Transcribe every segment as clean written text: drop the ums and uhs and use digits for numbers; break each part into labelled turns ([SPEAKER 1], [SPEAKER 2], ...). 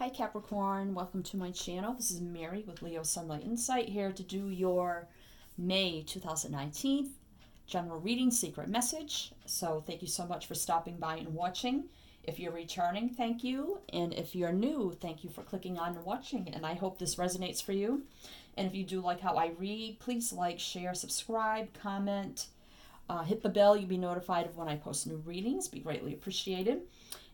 [SPEAKER 1] Hi Capricorn, welcome to my channel. This is Mary with Leo Sunlight Insight here to do your May 2019 general reading secret message. So thank you so much for stopping by and watching. If you're returning, thank you. And if you're new, thank you for clicking on and watching. And I hope this resonates for you. And if you do like how I read, please like, share, subscribe, comment, hit the bell. You'll be notified of when I post new readings. Be greatly appreciated.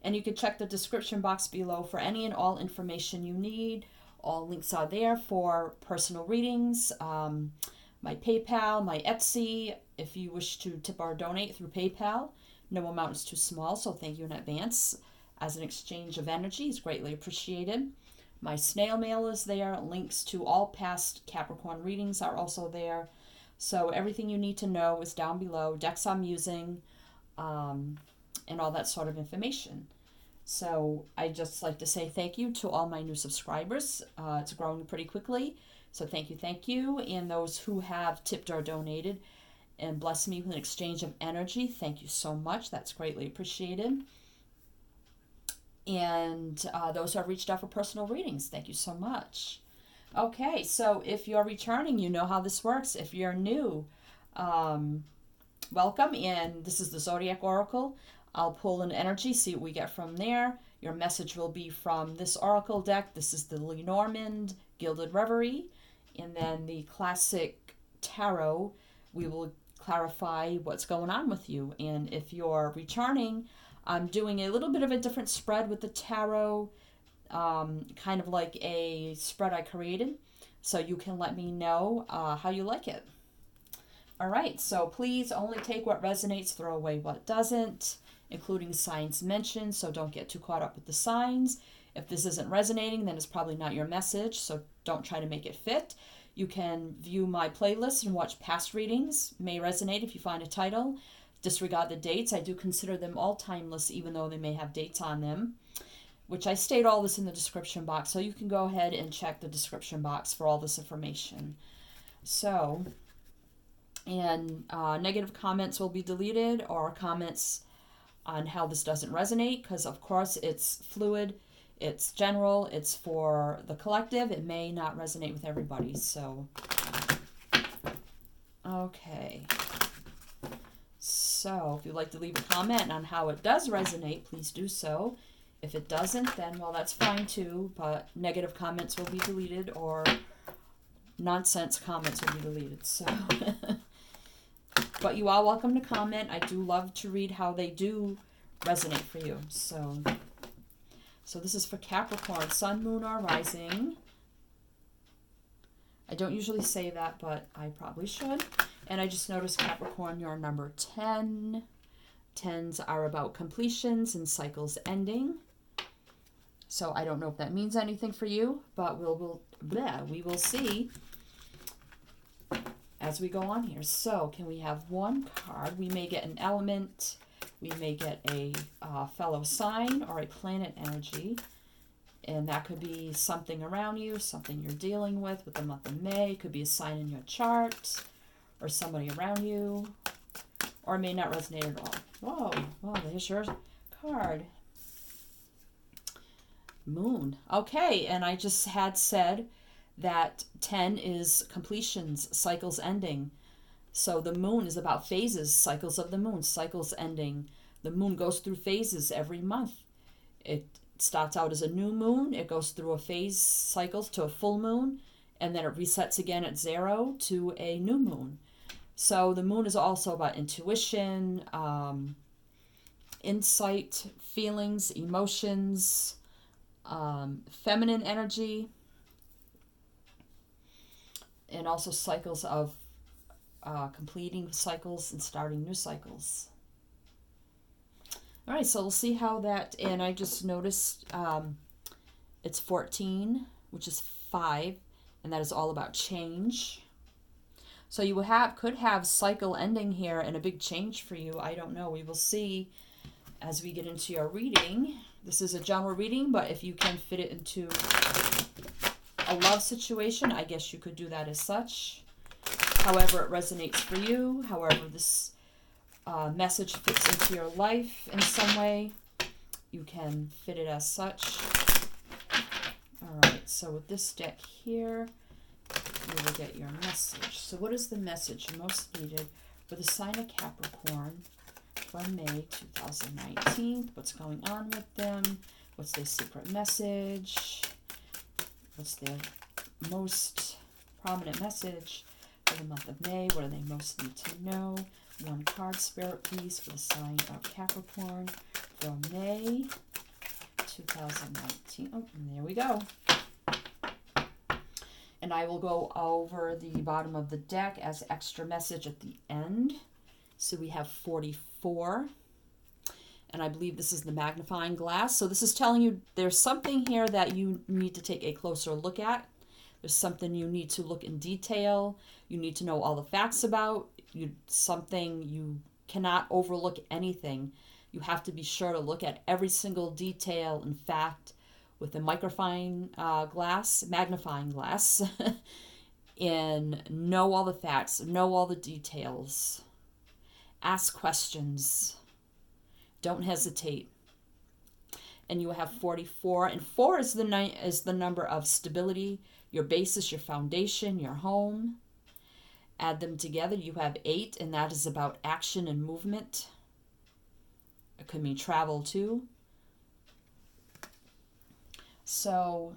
[SPEAKER 1] And you can check the description box below for any and all information you need. All links are there for personal readings, my PayPal, my Etsy. If you wish to tip or donate through PayPal, no amount is too small, so thank you in advance. As an exchange of energy is greatly appreciated. My snail mail is there. Links to all past Capricorn readings are also there. So everything you need to know is down below. Decks I'm using, and all that sort of information. So I just like to say thank you to all my new subscribers. It's growing pretty quickly. So thank you. And those who have tipped or donated and blessed me with an exchange of energy, thank you so much. That's greatly appreciated. And those who have reached out for personal readings, thank you so much. Okay, so if you're returning, you know how this works. If you're new, welcome. And this is the Zodiac Oracle. I'll pull an energy, see what we get from there. Your message will be from this Oracle deck. This is the Lenormand Gilded Reverie. And then the Classic Tarot, we will clarify what's going on with you. And if you're returning, I'm doing a little bit of a different spread with the Tarot, kind of like a spread I created. So you can let me know how you like it. All right, so please only take what resonates, throw away what doesn't, including signs mentioned, so don't get too caught up with the signs. If this isn't resonating, then it's probably not your message, so don't try to make it fit. You can view my playlist and watch past readings. May resonate if you find a title. Disregard the dates. I do consider them all timeless, even though they may have dates on them, which I state all this in the description box, so you can go ahead and check the description box for all this information. So, and negative comments will be deleted, or comments on how this doesn't resonate, because of course it's fluid, it's general, it's for the collective. It may not resonate with everybody. So okay, so if you'd like to leave a comment on how it does resonate, please do so. If it doesn't, then well, that's fine too, but negative comments will be deleted, or nonsense comments will be deleted. So but you are welcome to comment. I do love to read how they do resonate for you. So this is for Capricorn, Sun, Moon, or Rising. I don't usually say that, but I probably should. And I just noticed, Capricorn, you're number 10. 10s are about completions and cycles ending. So I don't know if that means anything for you, but we will see as we go on here. So can we have one card? We may get an element, we may get a fellow sign, or a planet energy, and that could be something around you, something you're dealing with the month of May. It could be a sign in your chart, or somebody around you, or it may not resonate at all. Whoa, there's your card. Moon. Okay, and I just had said that 10 is completions, cycles ending. So the moon is about phases, cycles of the moon, cycles ending. The moon goes through phases every month. It starts out as a new moon, it goes through a phase cycles to a full moon, and then it resets again at 0 to a new moon. So the moon is also about intuition, insight, feelings, emotions, feminine energy, and also cycles of completing cycles and starting new cycles. All right, so we'll see how that, and I just noticed it's 14, which is 5, and that is all about change. So you could have cycle ending here and a big change for you. I don't know. We will see as we get into your reading. This is a general reading, but if you can fit it into a love situation, I guess you could do that as such. However it resonates for you, however this message fits into your life in some way, you can fit it as such. so with this deck here, you will get your message. So what is the message most needed for the sign of Capricorn for May 2019? What's going on with them? What's their secret message? What's their most prominent message for the month of May? What do they most need to know? One card, Spirit, please, for the sign of Capricorn for May 2019. Oh, and there we go. And I will go over the bottom of the deck as extra message at the end. So we have 44. And I believe this is the magnifying glass. So this is telling you there's something here that you need to take a closer look at. There's something you need to look in detail. You need to know all the facts about. Something you cannot overlook anything. You have to be sure to look at every single detail and fact with a magnifying glass, and know all the facts, know all the details. Ask questions. Don't hesitate. And you have 44, and 4 is the number of stability, your basis, your foundation, your home. Add them together, you have 8, and that is about action and movement. It could mean travel too. So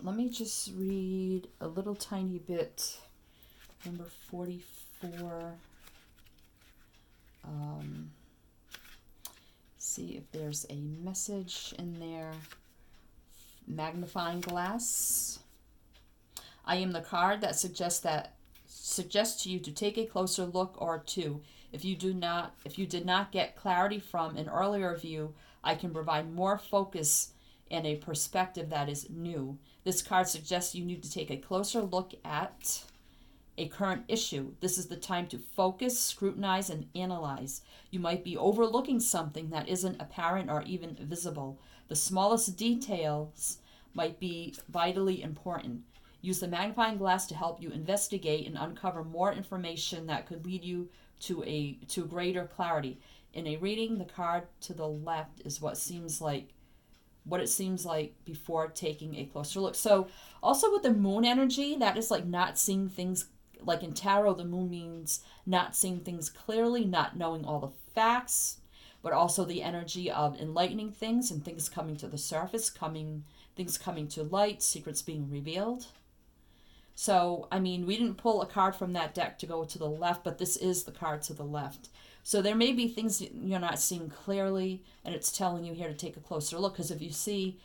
[SPEAKER 1] let me just read a little tiny bit. Number 44. See if there's a message in there. Magnifying glass. I am the card that suggests to you to take a closer look or two. If you did not get clarity from an earlier view, I can provide more focus and a perspective that is new. This card suggests you need to take a closer look at a current issue. This is the time to focus, scrutinize, and analyze. You might be overlooking something that isn't apparent or even visible. The smallest details might be vitally important. Use the magnifying glass to help you investigate and uncover more information that could lead you to greater clarity. In a reading, the card to the left is what it seems like before taking a closer look. So also with the moon energy, that is like not seeing things. Like in tarot, the moon means not seeing things clearly, not knowing all the facts, but also the energy of enlightening things and things coming to the surface, things coming to light, secrets being revealed. So, I mean, we didn't pull a card from that deck to go to the left, but this is the card to the left. So there may be things you're not seeing clearly, and it's telling you here to take a closer look, because if you see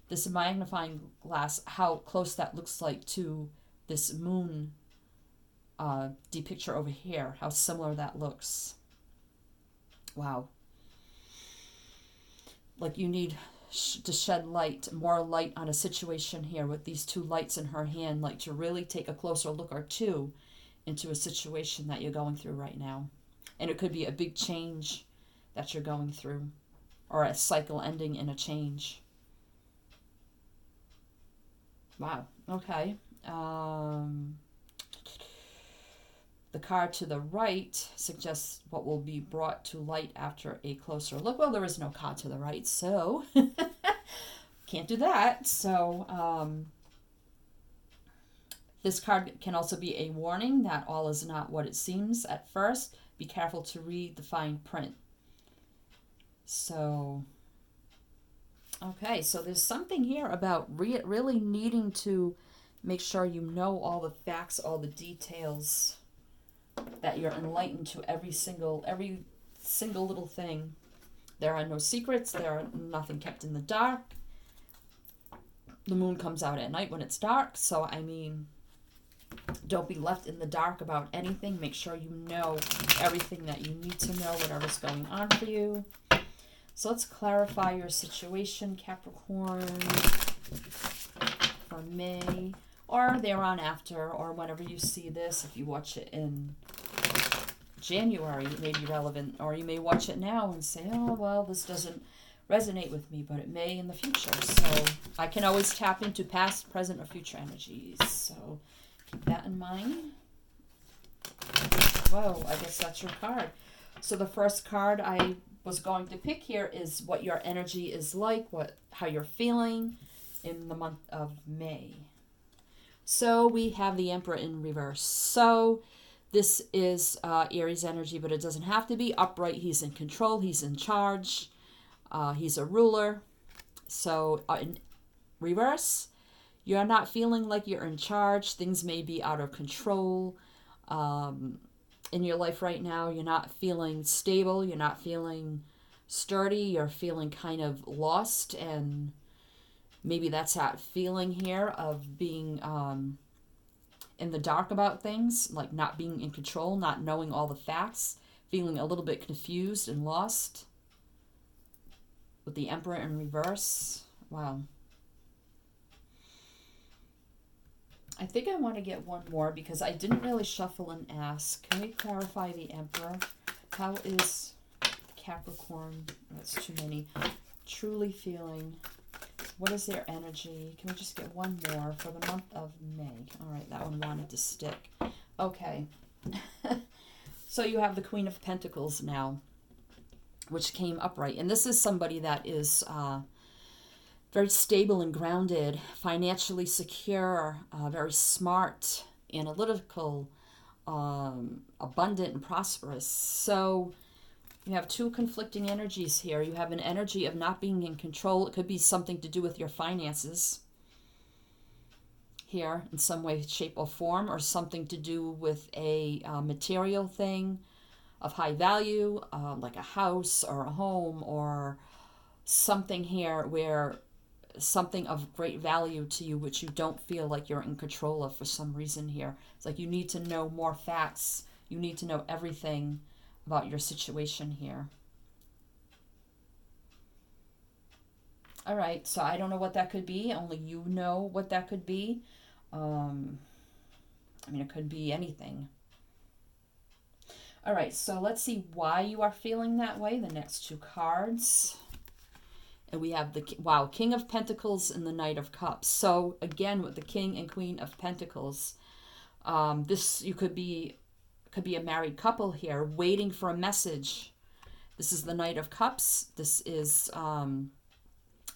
[SPEAKER 1] this magnifying glass, how close that looks like to this moon picture over here, how similar that looks. Wow. Like you need to shed more light on a situation here with these two lights in her hand, like to really take a closer look or two into a situation that you're going through right now. And it could be a big change that you're going through, or a cycle ending in a change. Wow. Okay. The card to the right suggests what will be brought to light after a closer look. Well, there is no card to the right, so can't do that. So this card can also be a warning that all is not what it seems at first. Be careful to read the fine print. So, okay, so there's something here about really needing to make sure you know all the facts, all the details, that you're enlightened to every single little thing. There are no secrets. There are nothing kept in the dark. The moon comes out at night when it's dark. So, I mean, don't be left in the dark about anything. Make sure you know everything that you need to know, whatever's going on for you. So let's clarify your situation, Capricorn, for May, or thereon after, or whenever you see this. If you watch it in January, it may be relevant, or you may watch it now and say, oh, well, this doesn't resonate with me, but it may in the future. So I can always tap into past, present, or future energies. So keep that in mind. Whoa, I guess that's your card. So the first card I was going to pick here is what your energy is like, how you're feeling. in the month of May. So we have the Emperor in reverse. So this is Aries energy, but it doesn't have to be. Upright, he's in control, he's in charge, he's a ruler. So in reverse, you're not feeling like you're in charge. Things may be out of control in your life right now. You're not feeling stable. You're not feeling sturdy. You're feeling kind of lost, and maybe that's that feeling here of being in the dark about things, like not being in control, not knowing all the facts, feeling a little bit confused and lost with the Emperor in reverse. Wow. I think I want to get one more because I didn't really shuffle and ask. Can we clarify the Emperor? How is Capricorn? That's too many. Truly feeling. What is their energy? Can we just get one more for the month of May? All right, that one wanted to stick. Okay. So you have the Queen of Pentacles now, which came upright. And this is somebody that is very stable and grounded, financially secure, very smart, analytical, abundant, and prosperous. So you have two conflicting energies here. You have an energy of not being in control. It could be something to do with your finances here in some way, shape, or form, or something to do with a material thing of high value, like a house or a home, or something here where something of great value to you which you don't feel like you're in control of for some reason here. It's like you need to know more facts. You need to know everything about your situation here. All right, so I don't know what that could be. Only you know what that could be. I mean, it could be anything. All right, so let's see why you are feeling that way. The next two cards. And we have the, King of Pentacles and the Knight of Cups. So again, with the King and Queen of Pentacles, this could be a married couple here waiting for a message. This is the Knight of Cups. This is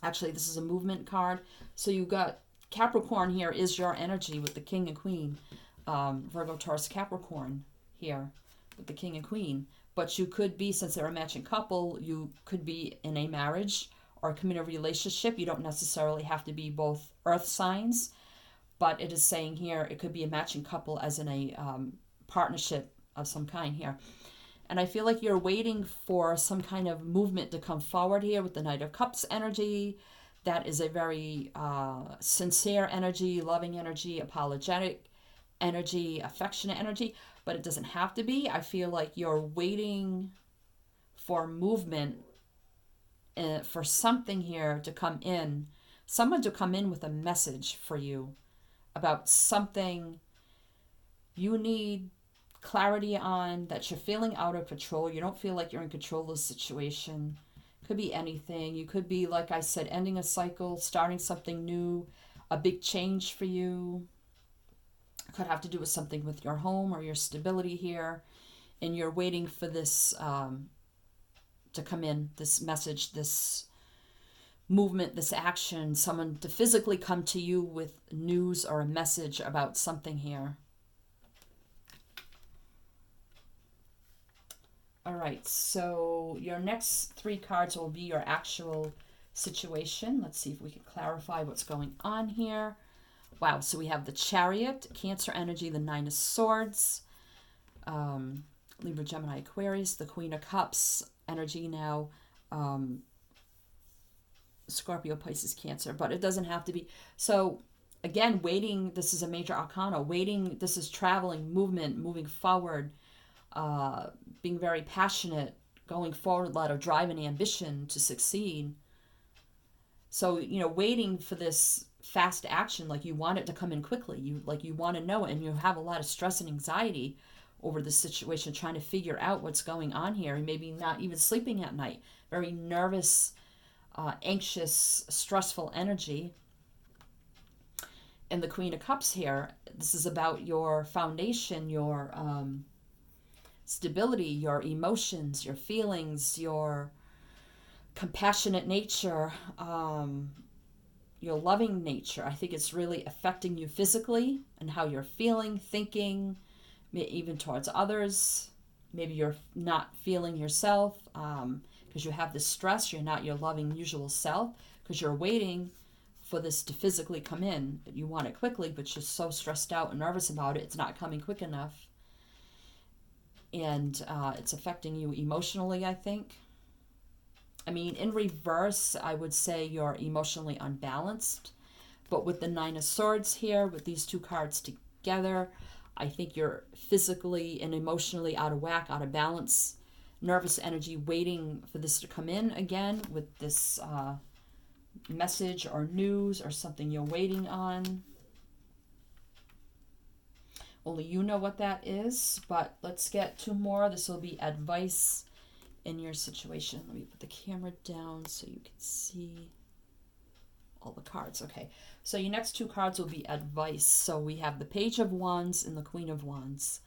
[SPEAKER 1] actually, this is a movement card. So you got Capricorn here is your energy with the King and Queen. Virgo, Taurus, Capricorn here with the King and Queen. But you could be, since they're a matching couple, you could be in a marriage or a committed relationship. You don't necessarily have to be both earth signs, but it is saying here it could be a matching couple as in a partnership of some kind here. And I feel like you're waiting for some kind of movement to come forward here with the Knight of Cups energy. That is a very sincere energy, loving energy, apologetic energy, affectionate energy, but it doesn't have to be. I feel like you're waiting for movement, for something here to come in, someone to come in with a message for you about something you need clarity on, that you're feeling out of control. You don't feel like you're in control of the situation. Could be anything. You could be, like I said, ending a cycle, starting something new, a big change for you. Could have to do with something with your home or your stability here. And you're waiting for this to come in, this message, this movement, this action, someone to physically come to you with news or a message about something here. All right, so your next three cards will be your actual situation. Let's see if we can clarify what's going on here. Wow, so we have the Chariot, Cancer energy, the Nine of Swords, Libra, Gemini, Aquarius, the Queen of Cups energy now, Scorpio, Pisces, Cancer, but it doesn't have to be. So again, waiting, this is a major arcana. Waiting, this is traveling, movement, moving forward, being very passionate, going forward, a lot of drive and ambition to succeed. So, you know, waiting for this fast action, like you want it to come in quickly. You want to know it, and you have a lot of stress and anxiety over this situation, trying to figure out what's going on here, and maybe not even sleeping at night. Very nervous, anxious, stressful energy. And the Queen of Cups here, this is about your foundation, your stability, your emotions, your feelings, your compassionate nature, your loving nature. I think it's really affecting you physically and how you're feeling, thinking, even towards others. Maybe you're not feeling yourself because you have this stress. You're not your loving usual self because you're waiting for this to physically come in. You want it quickly, but you're so stressed out and nervous about it. It's not coming quick enough. And it's affecting you emotionally, I think. I mean, in reverse, I would say you're emotionally unbalanced. But with the Nine of Swords here, with these two cards together, I think you're physically and emotionally out of whack, out of balance, nervous energy, waiting for this to come in again with this message or news or something you're waiting on. Only you know what that is, but let's get two more. This will be advice in your situation. Let me put the camera down so you can see all the cards. Okay, so your next two cards will be advice. So we have the Page of Wands and the Queen of Wands.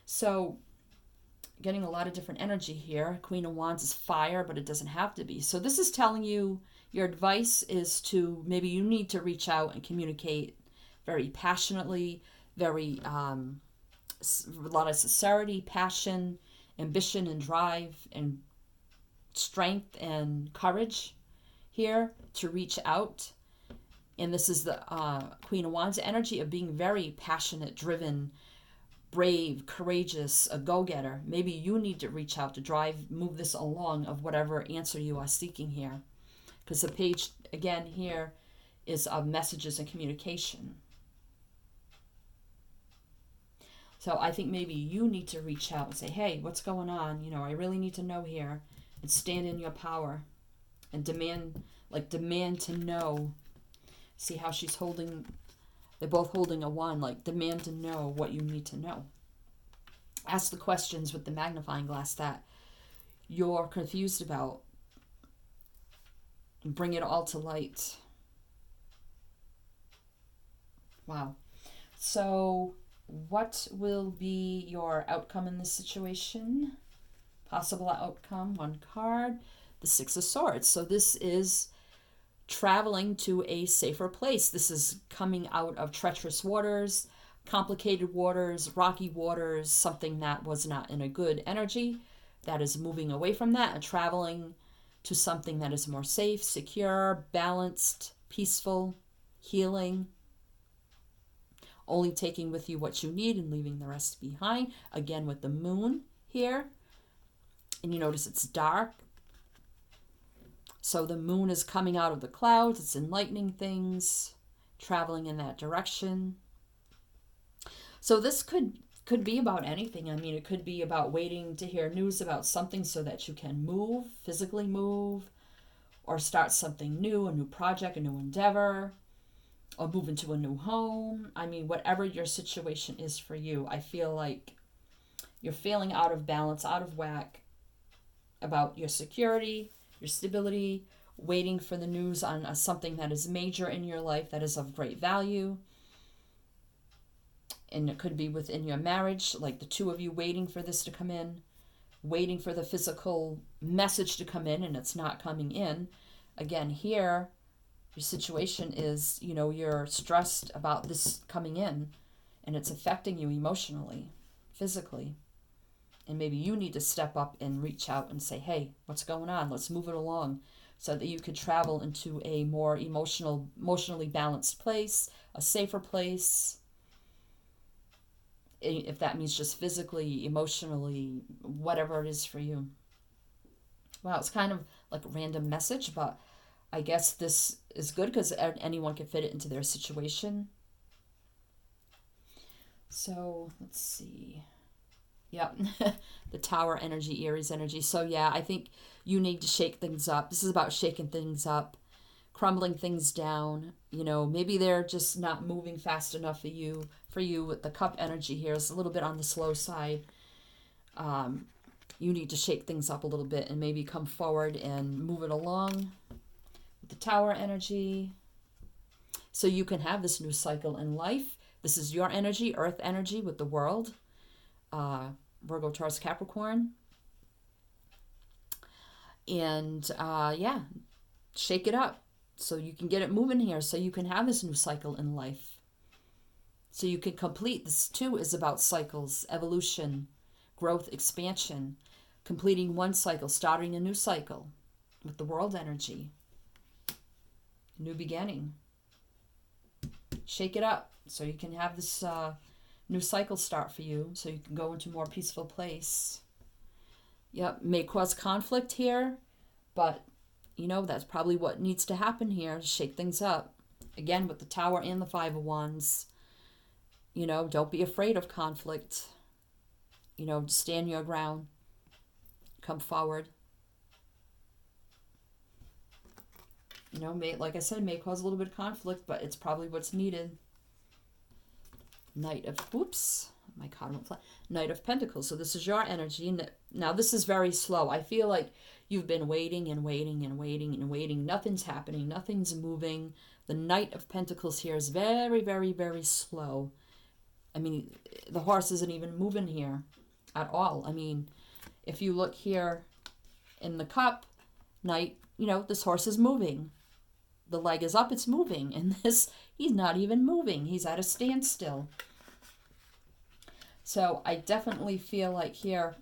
[SPEAKER 1] So getting a lot of different energy here. Queen of Wands is fire, but it doesn't have to be. So this is telling you your advice is to, maybe you need to reach out and communicate very passionately, very a lot of sincerity, passion, ambition and drive and strength and courage here to reach out. And this is the Queen of Wands energy of being very passionate, driven, brave, courageous, a go-getter. Maybe you need to reach out to move this along of whatever answer you are seeking here. Because the page, again, here is of messages and communication. So I think maybe you need to reach out and say, hey, what's going on? I really need to know here, and stand in your power and demand to know. See how she's holding, they're both holding a wand, like demand to know what you need to know. Ask the questions with the magnifying glass that you're confused about. Bring it all to light. Wow. So what will be your outcome in this situation? Possible outcome, one card, the Six of Swords. So this is traveling to a safer place. This is coming out of treacherous waters, complicated waters, rocky waters, something that was not in a good energy, that is moving away from that and traveling to something that is more safe, secure, balanced, peaceful, healing. Only taking with you what you need and leaving the rest behind. Again, with the moon here. And you notice it's dark. So the moon is coming out of the clouds. It's enlightening things, traveling in that direction. So this could be about anything. I mean, it could be about waiting to hear news about something so that you can move, physically move, or start something new, a new project, a new endeavor, or move into a new home. I mean, whatever your situation is for you, I feel like you're feeling out of balance, out of whack about your security, your stability, waiting for the news on something that is major in your life, that is of great value. And it could be within your marriage, like the two of you waiting for this to come in, waiting for the physical message to come in, and it's not coming in. Again, here, your situation is, you're stressed about this coming in, and it's affecting you emotionally, physically. And maybe you need to step up and reach out and say, hey, what's going on? Let's move it along so that you could travel into a more emotionally balanced place, a safer place. If that means just physically, emotionally, whatever it is for you. Wow, it's kind of like a random message, but I guess this is good because anyone can fit it into their situation. So let's see. Yep, the Tower energy, Aries energy. So yeah, I think you need to shake things up. This is about shaking things up, crumbling things down. Maybe they're just not moving fast enough for you. With the Cup energy here is a little bit on the slow side. You need to shake things up a little bit and maybe come forward and move it along. With the Tower energy, so you can have this new cycle in life. This is your energy, Earth energy with the World. Virgo, Taurus, Capricorn. And yeah, shake it up. So you can get it moving here, so you can have this new cycle in life. So you can complete, this too is about cycles, evolution, growth, expansion, completing one cycle, starting a new cycle with the world energy. New beginning. Shake it up so you can have this new cycle start for you, so you can go into a more peaceful place. Yep, may cause conflict here, but you know, that's probably what needs to happen here, shake things up. Again, with the Tower and the Five of Wands, you know, don't be afraid of conflict. You know, stand your ground. Come forward. You know, like I said, may cause a little bit of conflict, but it's probably what's needed. Knight of, my card went flat. Knight of Pentacles. So this is your energy. Now this is very slow. I feel like you've been waiting and waiting and waiting and waiting. Nothing's happening. Nothing's moving. The Knight of Pentacles here is very, very, very slow. I mean, the horse isn't even moving here at all. I mean, if you look here in the cup, Knight, you know, this horse is moving. The leg is up, it's moving. And this, he's not even moving. He's at a standstill. So I definitely feel like here,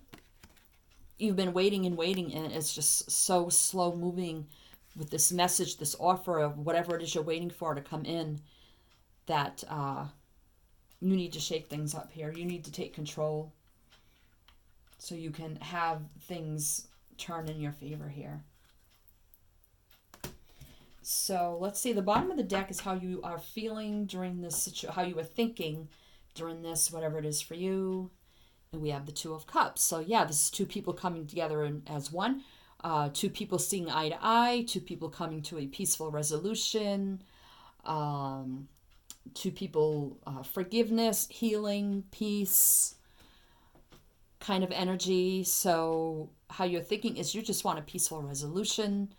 [SPEAKER 1] you've been waiting and waiting, and it's just so slow moving with this message, this offer of whatever it is you're waiting for to come in, that you need to shake things up here. You need to take control so you can have things turn in your favor here. So let's see, the bottom of the deck is how you are feeling during this, how you were thinking during this, whatever it is for you. And we have the Two of Cups. So yeah, this is two people coming together as one. Two people seeing eye to eye. Two people coming to a peaceful resolution. Two people, forgiveness, healing, peace kind of energy. So how you're thinking is you just want a peaceful resolution.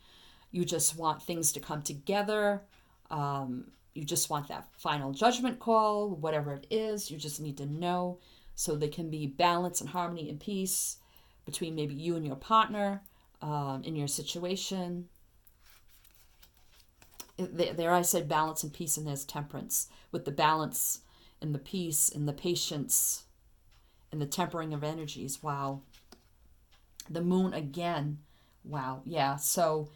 [SPEAKER 1] You just want things to come together. You just want that final judgment call, whatever it is. You just need to know, so there can be balance and harmony and peace between maybe you and your partner in your situation. There I said balance and peace, and there's temperance. With the balance and the peace and the patience and the tempering of energies. Wow. The moon again. Wow. Yeah. So,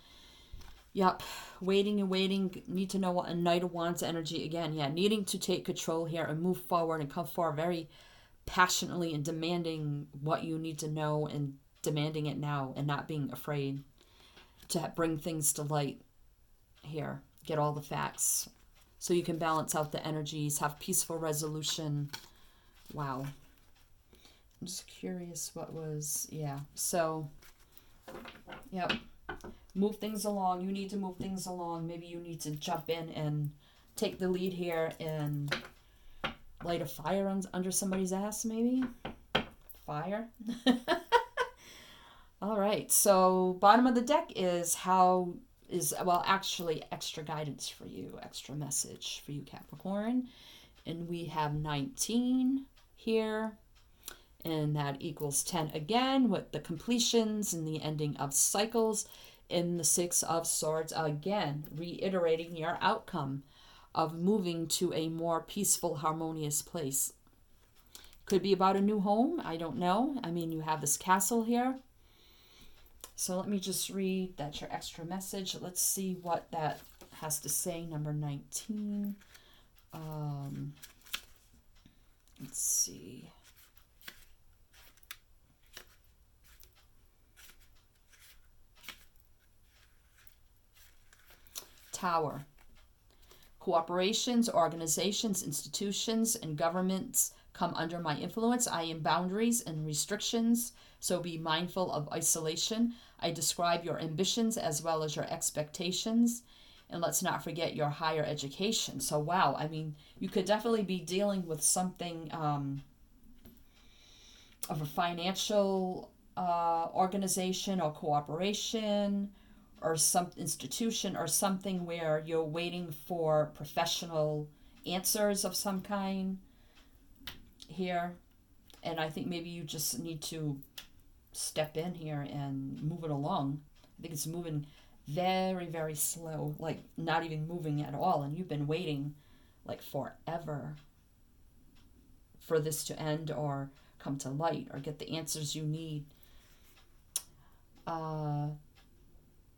[SPEAKER 1] yep. Waiting and waiting. Need to know what a Knight of Wands energy again. Yeah. Needing to take control here and move forward and come forward very passionately and demanding what you need to know and demanding it now and not being afraid to bring things to light here. Get all the facts so you can balance out the energies, have peaceful resolution. Wow. I'm just curious what was, yeah. So, yep. Move things along. You need to move things along. Maybe you need to jump in and take the lead here and light a fire under somebody's ass, maybe? Fire? All right. So, bottom of the deck is well, actually, extra guidance for you, extra message for you, Capricorn. And we have 19 here. And that equals 10 again with the completions and the ending of cycles. In the Six of Swords, again, reiterating your outcome of moving to a more peaceful, harmonious place. Could be about a new home. I don't know. I mean, you have this castle here. So let me just read. That's your extra message. Let's see what that has to say. Number 19. Let's see. Tower. Cooperations, organizations, institutions, and governments come under my influence. I am boundaries and restrictions, so be mindful of isolation. I describe your ambitions as well as your expectations. And let's not forget your higher education. So, wow, I mean, you could definitely be dealing with something of a financial organization or cooperation, or some institution or something where you're waiting for professional answers of some kind here. And I think maybe you just need to step in here and move it along. I think it's moving very, very slow, like not even moving at all. And you've been waiting like forever for this to end or come to light or get the answers you need.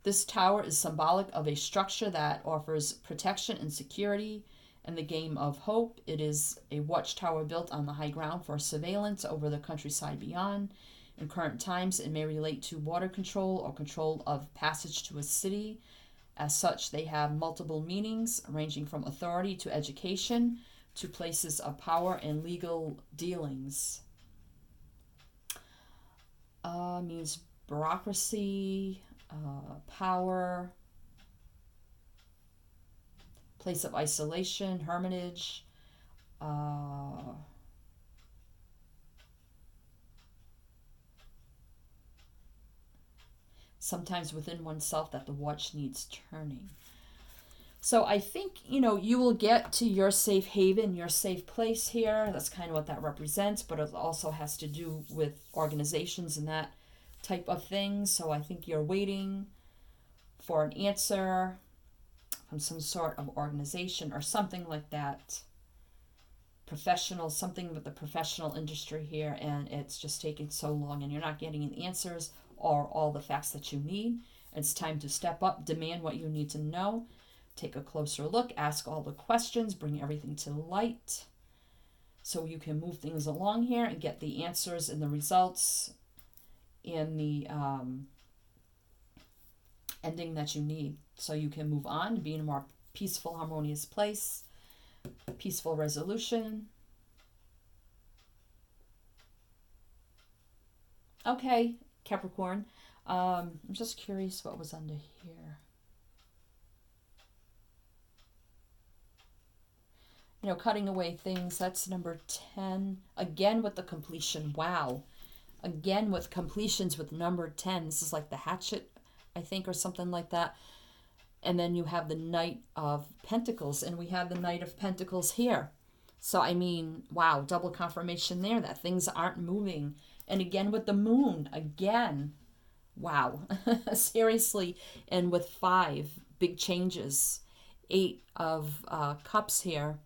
[SPEAKER 1] This tower is symbolic of a structure that offers protection and security in the game of hope. It is a watchtower built on the high ground for surveillance over the countryside beyond. In current times, it may relate to water control or control of passage to a city. As such, they have multiple meanings, ranging from authority to education to places of power and legal dealings. Means bureaucracy, power, place of isolation, hermitage, sometimes within oneself that the watch needs turning. So I think, you will get to your safe haven, your safe place here. That's kind of what that represents, but it also has to do with organizations and that type of thing. So I think you're waiting for an answer from some sort of organization or something like that. Professional, something with the professional industry here, and it's just taking so long and you're not getting the answers or all the facts that you need. It's time to step up, demand what you need to know, take a closer look, ask all the questions, bring everything to light so you can move things along here and get the answers and the results and the ending that you need so you can move on and be in a more peaceful, harmonious place, peaceful resolution. Okay, Capricorn. I'm just curious what was under here. Cutting away things. That's number 10. Again with the completion. Wow. Again with completions with number 10. This is like the hatchet, I think, or something like that. And then you have the Knight of Pentacles, and we have the Knight of Pentacles here. So, I mean, wow, double confirmation there that things aren't moving. And again with the Moon, again, wow, seriously. And with 5 big changes, 8 of Cups here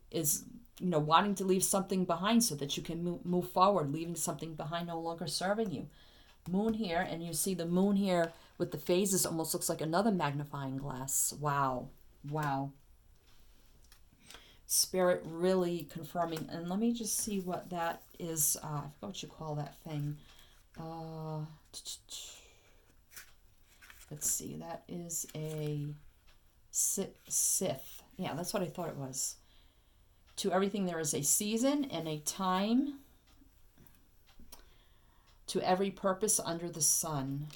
[SPEAKER 1] is, wanting to leave something behind so that you can move forward, leaving something behind no longer serving you. Moon here, and you see the Moon here with the phases almost looks like another magnifying glass. Wow. Wow. Spirit really confirming. And let me just see what that is. I forgot what you call that thing. Let's see. That is a Sith. Yeah, that's what I thought it was. To everything there is a season and a time. To every purpose under the sun.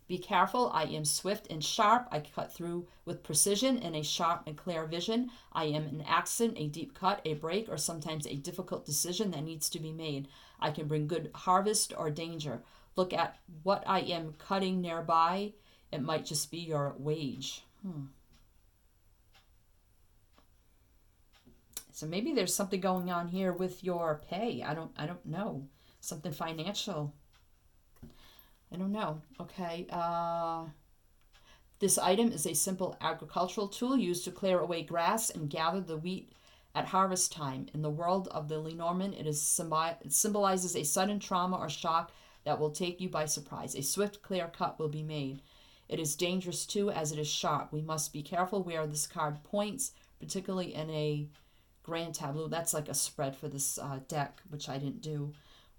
[SPEAKER 1] Be careful, I am swift and sharp. I cut through with precision and a sharp and clear vision. I am an accident, a deep cut, a break, or sometimes a difficult decision that needs to be made. I can bring good harvest or danger. Look at what I am cutting nearby. It might just be your wage. So maybe there's something going on here with your pay. I don't know. Something financial. I don't know. Okay. This item is a simple agricultural tool used to clear away grass and gather the wheat at harvest time. In the world of the Lenormand, it symbolizes a sudden trauma or shock that will take you by surprise. A swift, clear cut will be made. It is dangerous too, as it is sharp. We must be careful where this card points, particularly in a Grand Tableau. That's like a spread for this deck, which I didn't do.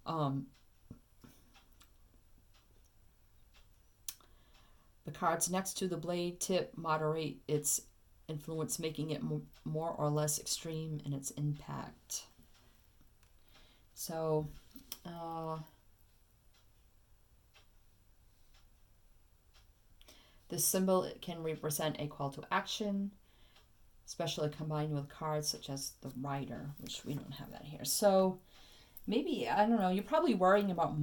[SPEAKER 1] The cards next to the blade tip moderate its influence, making it more or less extreme in its impact. So, this symbol can represent a call to action, especially combined with cards such as the Rider, which we don't have that here. So maybe, I don't know, you're probably worrying about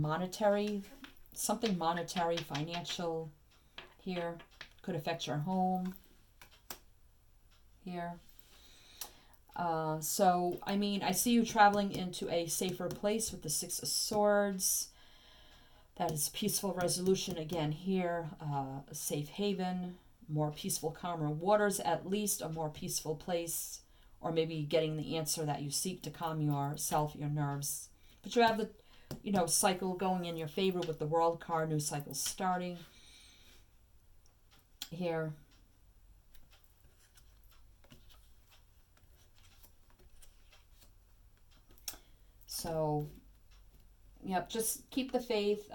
[SPEAKER 1] something monetary, financial here. Could affect your home here. So, I mean, I see you traveling into a safer place with the 6 of Swords. That is peaceful resolution again here, a safe haven, more peaceful, calmer waters, at least a more peaceful place, or maybe getting the answer that you seek to calm yourself, your nerves. But you have the, cycle going in your favor with the World card, new cycle starting here. So, yep, just keep the faith.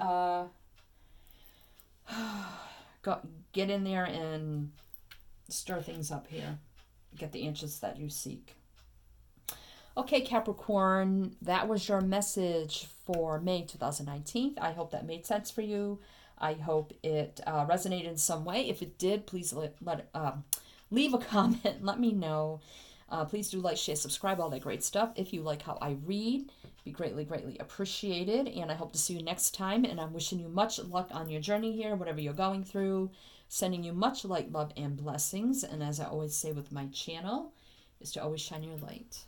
[SPEAKER 1] Get in there and stir things up here. Get the answers that you seek. Okay, Capricorn, that was your message for May 2019. I hope that made sense for you. I hope it resonated in some way. If it did, please leave a comment. Let me know. Please do like, share, subscribe, all that great stuff. If you like how I read, be greatly, greatly appreciated. And I hope to see you next time. And I'm wishing you much luck on your journey here, whatever you're going through. Sending you much light, love, and blessings. And as I always say with my channel, is to always shine your light.